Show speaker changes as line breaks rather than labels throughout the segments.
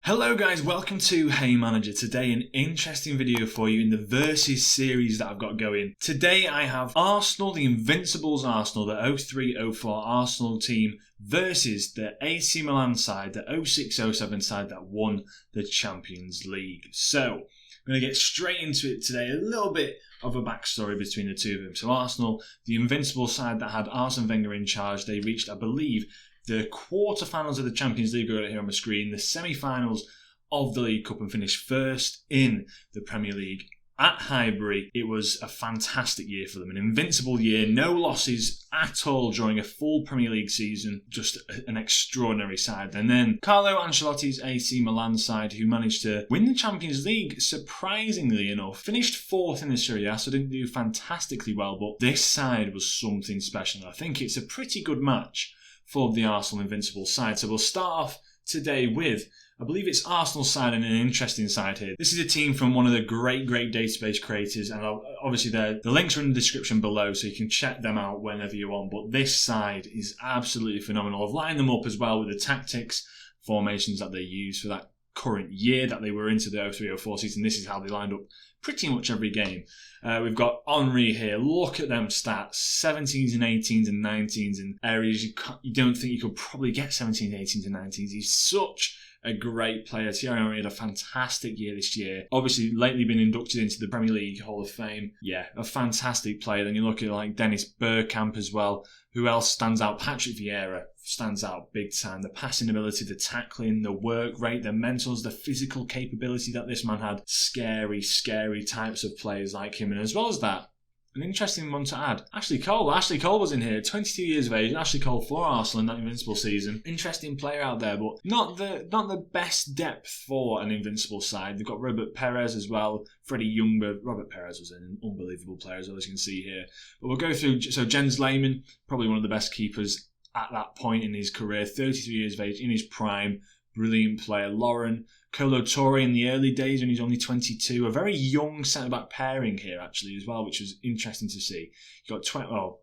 Hello guys, welcome to Haymanager. Today an interesting video for you in the Versus series that I've got going. Today I have Arsenal, the Invincibles Arsenal, the 03-04 Arsenal team versus the AC Milan side, the 06-07 side that won the Champions League. So I'm going to get straight into it today, a little bit of a backstory between the two of them. So Arsenal, the Invincible side that had Arsene Wenger in charge, they reached, I believe, the quarterfinals of the Champions League. Got it here on the screen. The semi-finals of the League Cup and finished first in the Premier League at Highbury. It was a fantastic year for them, an invincible year, no losses at all during a full Premier League season. Just an extraordinary side. And then Carlo Ancelotti's AC Milan side, who managed to win the Champions League, surprisingly enough, finished fourth in the Serie A, so didn't do fantastically well, but this side was something special. I think it's a pretty good match for the Arsenal Invincible side. So we'll start off today with, I believe it's Arsenal's side, and an interesting side here. This is a team from one of the great database creators, and obviously the links are in the description below, so you can check them out whenever you want. But this side is absolutely phenomenal. I've lined them up as well with the tactics, formations that they use for that current year that they were into the 03-04 season. This is how they lined up pretty much every game. We've got Henry here. Look at them stats. 17s and 18s and 19s in areas you don't think you could probably get 17s, 18s and 19s. He's such a great player. Thierry Henry had a fantastic year this year. Obviously, lately been inducted into the Premier League Hall of Fame. Yeah, a fantastic player. Then you look at like Dennis Bergkamp as well. Who else stands out? Patrick Vieira stands out big time. The passing ability, the tackling, the work rate, the mentals, the physical capability that this man had. Scary types of players like him. And as well as that, an interesting one to add, Ashley Cole. Ashley Cole was in here, 22 years of age. Ashley Cole for Arsenal in that Invincible season. Interesting player out there, but not the best depth for an Invincible side. They've got Robert Perez as well, Freddie Ljungberg. Robert Perez was an unbelievable player, as you can see here. But we'll go through, so Jens Lehmann, probably one of the best keepers at that point in his career, 33 years of age, in his prime. Brilliant player. Lauren Kolo Toure in the early days when he's only 22. A very young centre-back pairing here, actually, as well, which was interesting to see. He got,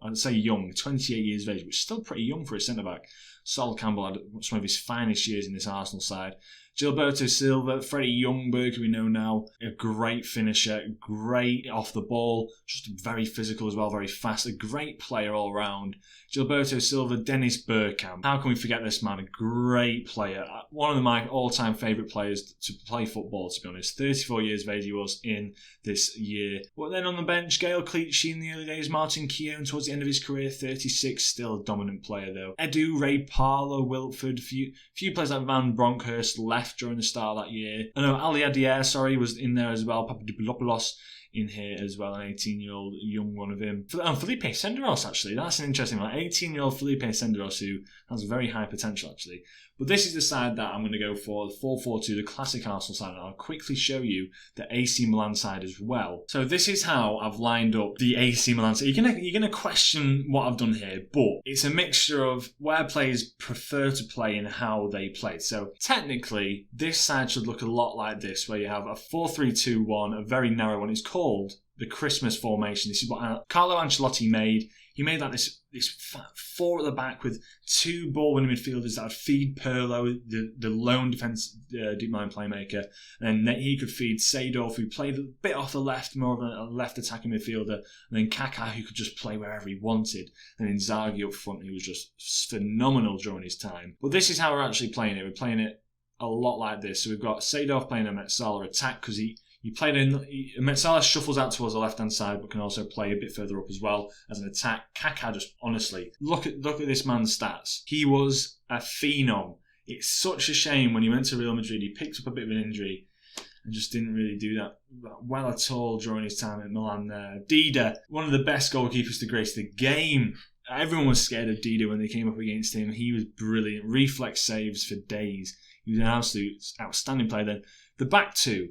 I'd say young, 28 years of age, which is still pretty young for a centre-back. Sol Campbell had some of his finest years in this Arsenal side. Gilberto Silva, Freddie Ljungberg, who we know now, a great finisher, great off the ball, just very physical as well, very fast, a great player all round. Gilberto Silva, Dennis Bergkamp. How can we forget this man? A great player. One of my all-time favourite players to play football, to be honest. 34 years of age he was in this year. But then on the bench, Gael Clichy in the early days, Martin Keown towards the end of his career, 36, still a dominant player though. Edu, Ray Parlour, Wilford, few players like Van Bronckhorst left during the start of that year. I know Ali Adair, was in there as well. Papadopoulos in here as well, an 18-year-old young one of him. And Felipe Senderos, actually. That's an interesting one. 18-year-old Felipe Senderos, who has very high potential, actually. But this is the side that I'm going to go for, the 4-4-2, the classic Arsenal side. And I'll quickly show you the AC Milan side as well. So this is how I've lined up the AC Milan side. You're gonna question what I've done here, but it's a mixture of where players prefer to play and how they play. So technically, this side should look a lot like this, where you have a 4-3-2-1, a very narrow one. It's called the Christmas formation. This is what Carlo Ancelotti made. He made like this four at the back with two ball-winning midfielders that would feed Pirlo, the lone defence deep line playmaker, and then he could feed Seedorf, who played a bit off the left, more of a left attacking midfielder, and then Kaka, who could just play wherever he wanted, and Inzaghi up front, who was just phenomenal during his time. But this is how we're actually playing it. We're playing it a lot like this. So we've got Seedorf playing a Metzala attack because he played Metzala shuffles out towards the left-hand side, but can also play a bit further up as well as an attack. Kaka, just honestly, look at this man's stats. He was a phenom. It's such a shame when he went to Real Madrid, he picked up a bit of an injury and just didn't really do that well at all during his time at Milan there. Dida, one of the best goalkeepers to grace the game. Everyone was scared of Dida when they came up against him. He was brilliant. Reflex saves for days. He was an absolute outstanding player then. The back two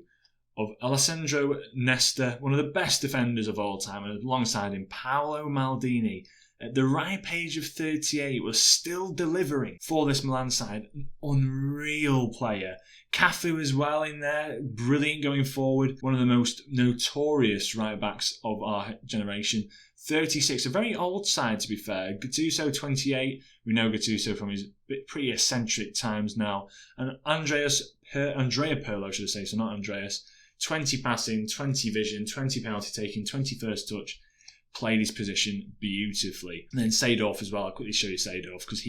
of Alessandro Nesta, one of the best defenders of all time, and alongside him, Paolo Maldini. At the ripe age of 38, was still delivering for this Milan side. An unreal player. Cafu as well in there, brilliant going forward. One of the most notorious right-backs of our generation. 36, a very old side to be fair. Gattuso 28, we know Gattuso from his pretty eccentric times now. And Andreas Andrea Pirlo, should I say, so not Andreas. 20 passing, 20 vision, 20 penalty taking, 20 first touch. Played his position beautifully. And then Seedorf as well. I'll quickly show you Seedorf because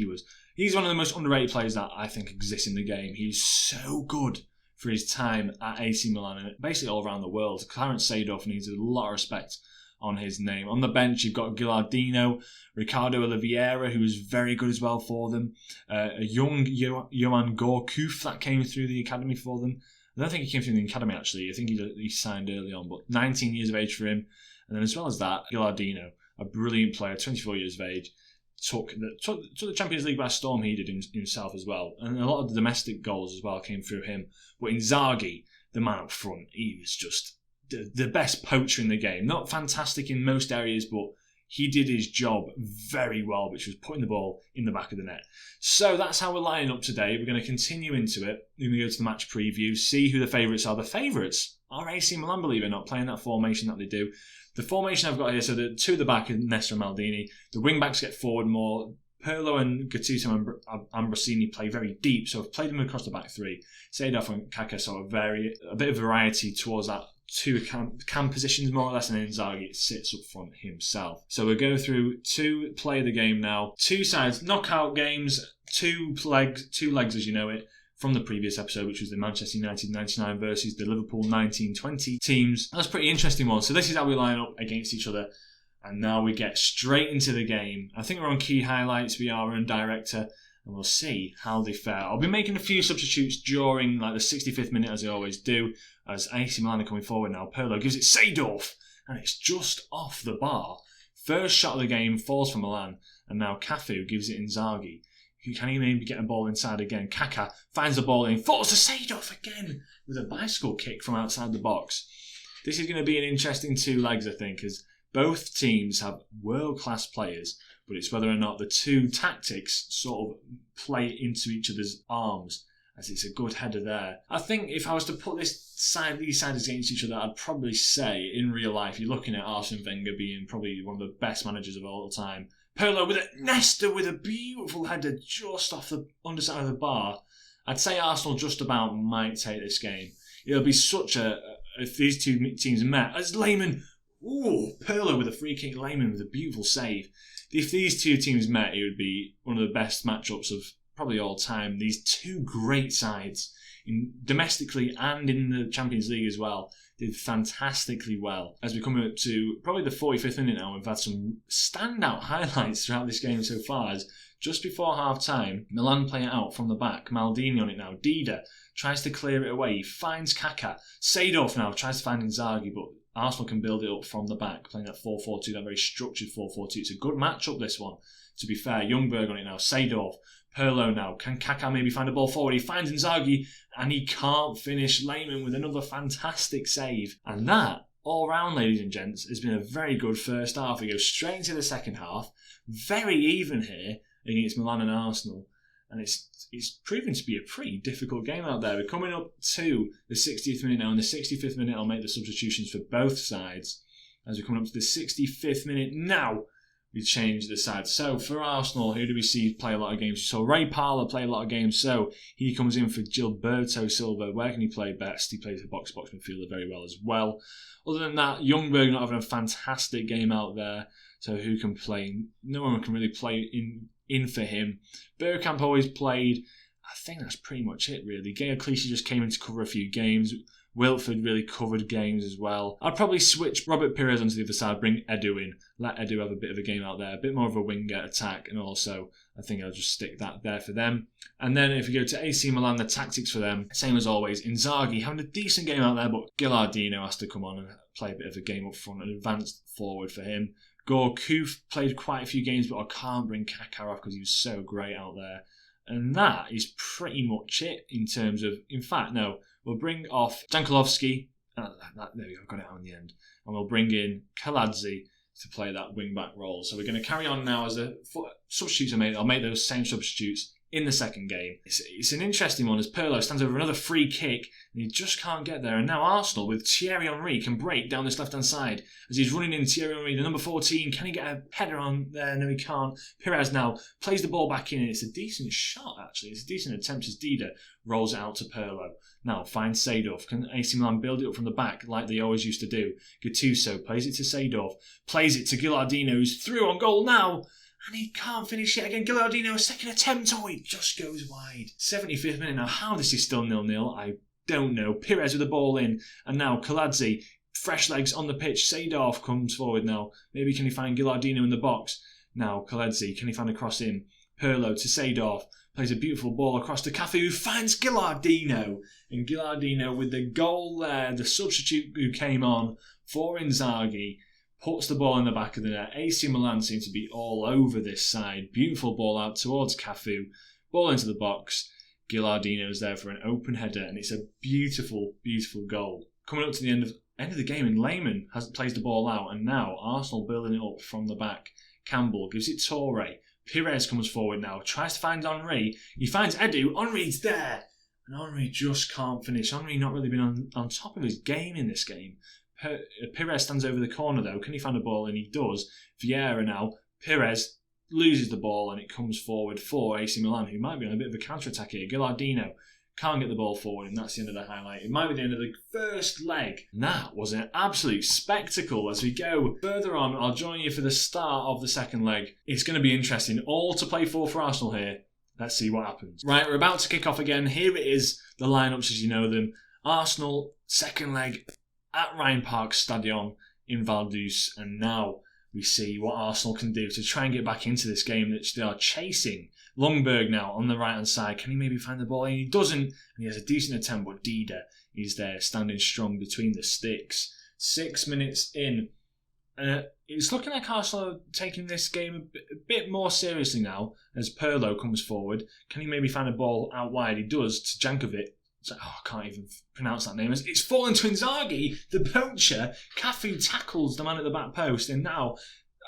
he's one of the most underrated players that I think exists in the game. He's so good for his time at AC Milan and basically all around the world. Clarence Seedorf needs a lot of respect on his name. On the bench, you've got Gilardino, Ricardo Oliveira, who was very good as well for them. A young Johan Gourcuff that came through the academy for them. I don't think he came through the academy, actually. I think he signed early on, but 19 years of age for him. And then as well as that, Gilardino, a brilliant player, 24 years of age, took the Champions League by storm. He did himself as well. And a lot of the domestic goals as well came through him. But Inzaghi, the man up front, he was just the best poacher in the game. Not fantastic in most areas, but he did his job very well, which was putting the ball in the back of the net. So that's how we're lining up today. We're going to continue into it. We're going to go to the match preview, see who the favourites are. The favourites are AC Milan, believe it or not, playing that formation that they do. The formation I've got here, so the two at the back are Nesta and Maldini. The wing-backs get forward more. Pirlo and Gattuso and Ambrosini play very deep, so I've played them across the back three. Seedorf and Kaka, so a bit of variety towards that two cam positions more or less, and then Inzaghi sits up front himself. So we'll go through to play the game now. Two sides, knockout games, two legs as you know it, from the previous episode, which was the Manchester United 99 versus the Liverpool 1920 teams. That was a pretty interesting one. So this is how we line up against each other. And now we get straight into the game. I think we're on key highlights. We are on director. And we'll see how they fare. I'll be making a few substitutes during the 65th minute, as I always do, as AC Milan are coming forward now. Pirlo gives it Seedorf, and it's just off the bar. First shot of the game falls for Milan, and now Cafu gives it Inzaghi. Can he maybe get a ball inside again? Kaka finds the ball in, falls to Seedorf again with a bicycle kick from outside the box. This is going to be an interesting two legs, I think, as both teams have world-class players, but it's whether or not the two tactics sort of play into each other's arms, as it's a good header there. I think if I was to put these sides against each other, I'd probably say, in real life, you're looking at Arsene Wenger being probably one of the best managers of all time. Pirlo with Nesta with a beautiful header just off the underside of the bar. I'd say Arsenal just about might take this game. It'll be such if these two teams met, as Lehmann, Pirlo with a free kick, Lehmann with a beautiful save. If these two teams met, it would be one of the best matchups of probably all time. These two great sides, domestically and in the Champions League as well, did fantastically well. As we come up to probably the 45th minute now, we've had some standout highlights throughout this game so far. As just before half-time, Milan play it out from the back. Maldini on it now. Dida tries to clear it away. He finds Kaka. Seedorf now tries to find Inzaghi, but Arsenal can build it up from the back, playing that 4-4-2, that very structured 4-4-2. It's a good matchup, this one, to be fair. Ljungberg on it now. Seedorf. Pirlo now. Can Kaka maybe find a ball forward? He finds Inzaghi, and he can't finish. Lehmann with another fantastic save. And that, all round, ladies and gents, has been a very good first half. We go straight into the second half. Very even here against Milan and Arsenal. And it's proven to be a pretty difficult game out there. We're coming up to the 60th minute now. In the 65th minute, I'll make the substitutions for both sides. As we're coming up to the 65th minute now, we change the side. So for Arsenal, who do we see play a lot of games? So Ray Parlour play a lot of games. So he comes in for Gilberto Silva. Where can he play best? He plays a box-to-box midfielder very well as well. Other than that, Ljungberg not having a fantastic game out there. So who can play? No one can really play in for him. Bergkamp always played. I think that's pretty much it, really. Gael Clichy just came in to cover a few games. Wilford really covered games as well. I'd probably switch Robert Pires onto the other side, bring Edu in. Let Edu have a bit of a game out there, a bit more of a winger attack, and also I think I'll just stick that there for them. And then if you go to AC Milan, the tactics for them, same as always. Inzaghi having a decent game out there, but Gilardino has to come on and play a bit of a game up front and advance forward for him. Gourcuff played quite a few games, but I can't bring Kaka off because he was so great out there. And that is pretty much it in terms of... In fact, no, we'll bring off Jankulovski. There we go, got it out in the end. And we'll bring in Kaladze to play that wing-back role. So we're going to carry on now as the substitutes are made. I'll make those same substitutes in the second game. It's an interesting one as Pirlo stands over another free kick and he just can't get there. And now Arsenal with Thierry Henry can break down this left-hand side as he's running in. Thierry Henry, the number 14, can he get a header on there? No, he can't. Pires now plays the ball back in and it's a decent shot actually. It's a decent attempt as Dida rolls it out to Pirlo. Now finds Seedorf. Can AC Milan build it up from the back like they always used to do? Gattuso plays it to Seedorf. Plays it to Gilardino who's through on goal now. And he can't finish it again. Gilardino, a second attempt. Oh, it just goes wide. 75th minute now. How this is still 0-0, I don't know. Pires with the ball in. And now Kaladze, fresh legs on the pitch. Seedorf comes forward now. Maybe can he find Gilardino in the box? Now Kaladze, can he find a cross in? Pirlo to Seedorf. Plays a beautiful ball across to Kaka who finds Gilardino. And Gilardino with the goal there. The substitute who came on for Inzaghi. Puts the ball in the back of the net. AC Milan seem to be all over this side. Beautiful ball out towards Cafu. Ball into the box. Gilardino's there for an open header, and it's a beautiful, beautiful goal. Coming up to the end of the game, and Lehmann plays the ball out, and now Arsenal building it up from the back. Campbell gives it Toure. Pires comes forward now, tries to find Henry. He finds Edu. Henry's there, and Henry just can't finish. Henry not really been on top of his game in this game. Pires stands over the corner though. Can he find a ball? And he does. Vieira now. Pires loses the ball and it comes forward for AC Milan, who might be on a bit of a counter-attack here. Gilardino can't get the ball forward, and that's the end of the highlight. It might be the end of the first leg. And that was an absolute spectacle. As we go further on, I'll join you for the start of the second leg. It's going to be interesting. All to play for Arsenal here. Let's see what happens. Right, we're about to kick off again. Here it is, the lineups as you know them. Arsenal, second leg at Ryan Park Stadion in Valdus, and now we see what Arsenal can do to try and get back into this game that they are chasing. Lundberg now on the right hand side. Can he maybe find the ball? And he doesn't, and he has a decent attempt, but Dida is there standing strong between the sticks. 6 minutes in. It's looking like Arsenal are taking this game a bit more seriously now as Pirlo comes forward. Can he maybe find a ball out wide? He does to Jankovic. I can't even pronounce that name. It's fallen to Inzaghi, the poacher. Cafu tackles the man at the back post, and now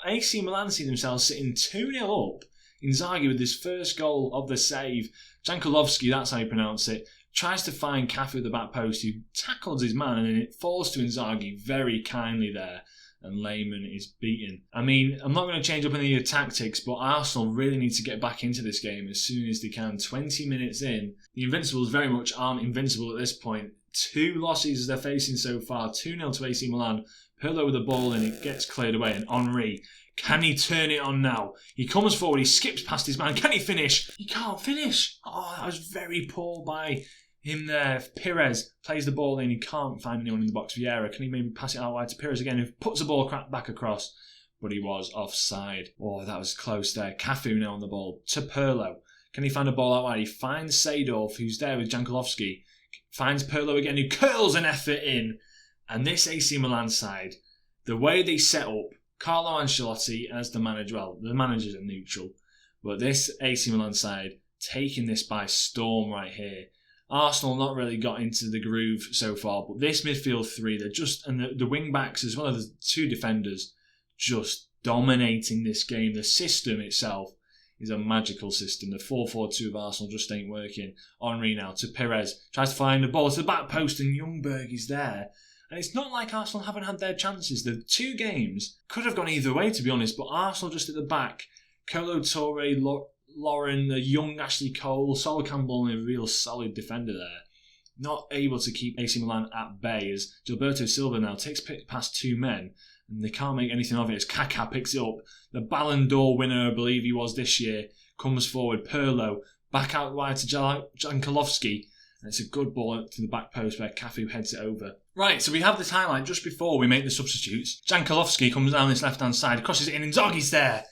AC Milan see themselves sitting 2-0 up. Inzaghi with his first goal of the save. Jankulovski, that's how you pronounce it, tries to find Cafu at the back post, who tackles his man, and it falls to Inzaghi very kindly there. And Lehmann is beaten. I mean, I'm not going to change up any of the tactics, but Arsenal really need to get back into this game as soon as they can. 20 minutes in. The Invincibles very much aren't invincible at this point. 2 losses they're facing so far. 2-0 to AC Milan. Pirlo with the ball and it gets cleared away. And Henry, can he turn it on now? He comes forward, he skips past his man. Can he finish? He can't finish. Oh, that was very poor by him there. Pires plays the ball in. He can't find anyone in the box. Vieira, can he maybe pass it out wide to Pires again, who puts the ball back across? But he was offside. Oh, that was close there. Cafu now on the ball to Pirlo. Can he find a ball out wide? He finds Seedorf, who's there with Jankulovski. Finds Pirlo again, who curls an effort in. And this AC Milan side, the way they set up, Carlo Ancelotti as the manager, well, the managers are neutral, but this AC Milan side taking this by storm right here. Arsenal not really got into the groove so far, but this midfield three, they're just, and the wing backs as well as the 2 defenders, just dominating this game. The system itself is a magical system. The 4-4-2 of Arsenal just ain't working. Henry now to Pires, tries to find the ball to the back post, and Ljungberg is there. And it's not like Arsenal haven't had their chances. The 2 games could have gone either way, to be honest, but Arsenal just at the back. Kolo Toure, Lauren, the young Ashley Cole, Sol Campbell, and a real solid defender there. Not able to keep AC Milan at bay as Gilberto Silva now takes past 2 men, and they can't make anything of it as Kaka picks it up. The Ballon d'Or winner, I believe he was this year, comes forward. Pirlo, back out wide to Jankulovski, and it's a good ball to the back post where Cafu heads it over. Right, so we have this highlight just before we make the substitutes. Jankulovski comes down this left-hand side, crosses it in, and Inzaghi's there.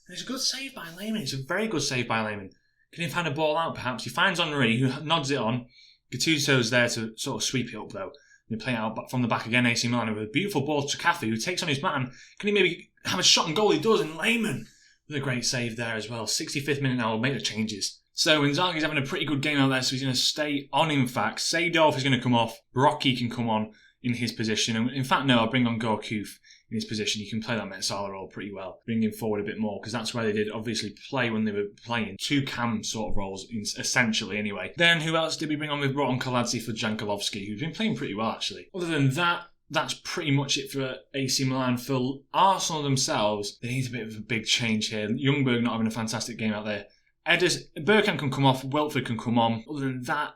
And it's a good save by Lehmann. It's a very good save by Lehmann. Can he find a ball out, perhaps? He finds Henry, who nods it on. Gattuso's there to sort of sweep it up, though. They play it out from the back again, AC Milan, with a beautiful ball to Cafu, who takes on his man. Can he maybe have a shot and goal? He does, and Lehmann with a great save there as well. 65th minute now, we'll make the changes. So Inzaghi's having a pretty good game out there, so he's going to stay on, in fact. Seedorf is going to come off. Brockie can come on in his position. And in fact, no, I'll bring on Gourcuff. in his position. You can play that Metsala role pretty well, bring him forward a bit more, because that's where they did obviously play when they were playing two cam sort of roles, essentially anyway. Then who else did we bring on? We brought on Kaladze for Jankulovski, who's been playing pretty well actually. Other than that, that's pretty much it for AC Milan. For Arsenal themselves, they need a bit of a big change here. Ljungberg not having a fantastic game out there. Bergkamp can come off, Welford can come on. Other than that,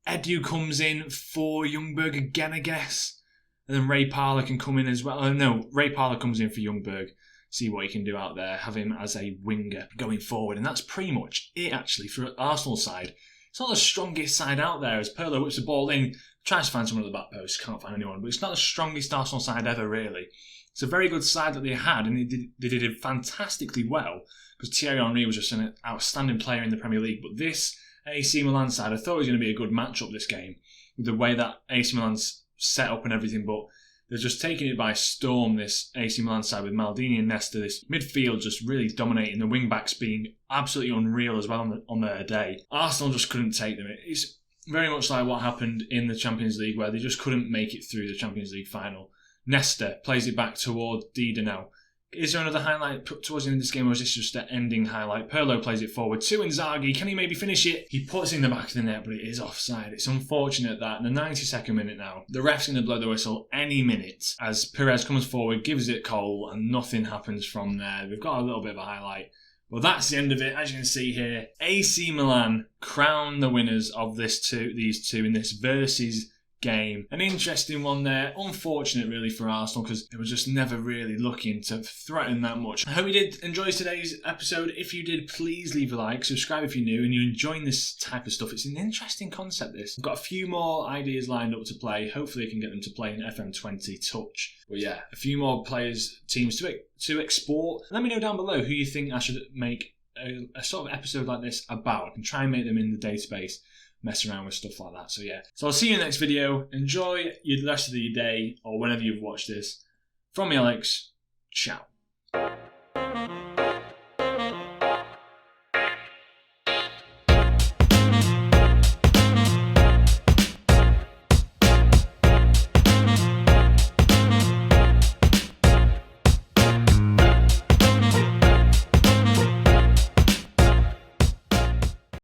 Edu comes in for Ljungberg again, I guess. And then Ray Parlour can come in as well. No, Ray Parlour comes in for Ljungberg. See what he can do out there. Have him as a winger going forward. And that's pretty much it, actually, for Arsenal's side. It's not the strongest side out there, as Pirlo whips the ball in, tries to find someone at the back post, can't find anyone. But it's not the strongest Arsenal side ever, really. It's a very good side that they had, and they did it fantastically well, because Thierry Henry was just an outstanding player in the Premier League. But this AC Milan side, I thought it was going to be a good matchup this game, with the way that AC Milan's set up and everything, but they're just taking it by storm, this AC Milan side, with Maldini and Nesta, this midfield just really dominating, the wing-backs being absolutely unreal as well on their day. Arsenal just couldn't take them. It's very much like what happened in the Champions League, where they just couldn't make it through the Champions League final. Nesta plays it back toward Dida now. Is there another highlight put towards the end of this game, or is this just an ending highlight? Pirlo plays it forward to Inzaghi. Can he maybe finish it? He puts it in the back of the net, but it is offside. It's unfortunate that in the 92nd minute now, the ref's going to blow the whistle any minute as Perez comes forward, gives it Cole, and nothing happens from there. We've got a little bit of a highlight. Well, that's the end of it. As you can see here, AC Milan crown the winners of these two in this versus game. An interesting one there. Unfortunate really for Arsenal, because they were just never really looking to threaten that much. I hope you did enjoy today's episode. If you did, please leave a like, subscribe if you're new and you're enjoying this type of stuff. It's an interesting concept, this. I've got a few more ideas lined up to play. Hopefully I can get them to play in FM20 Touch. But yeah, a few more teams to export. Let me know down below who you think I should make a sort of episode like this about. I can try and make them in the database, mess around with stuff like that. So yeah, so I'll see you in the next video. Enjoy the rest of your day, or whenever you've watched this. From me, Alex, ciao.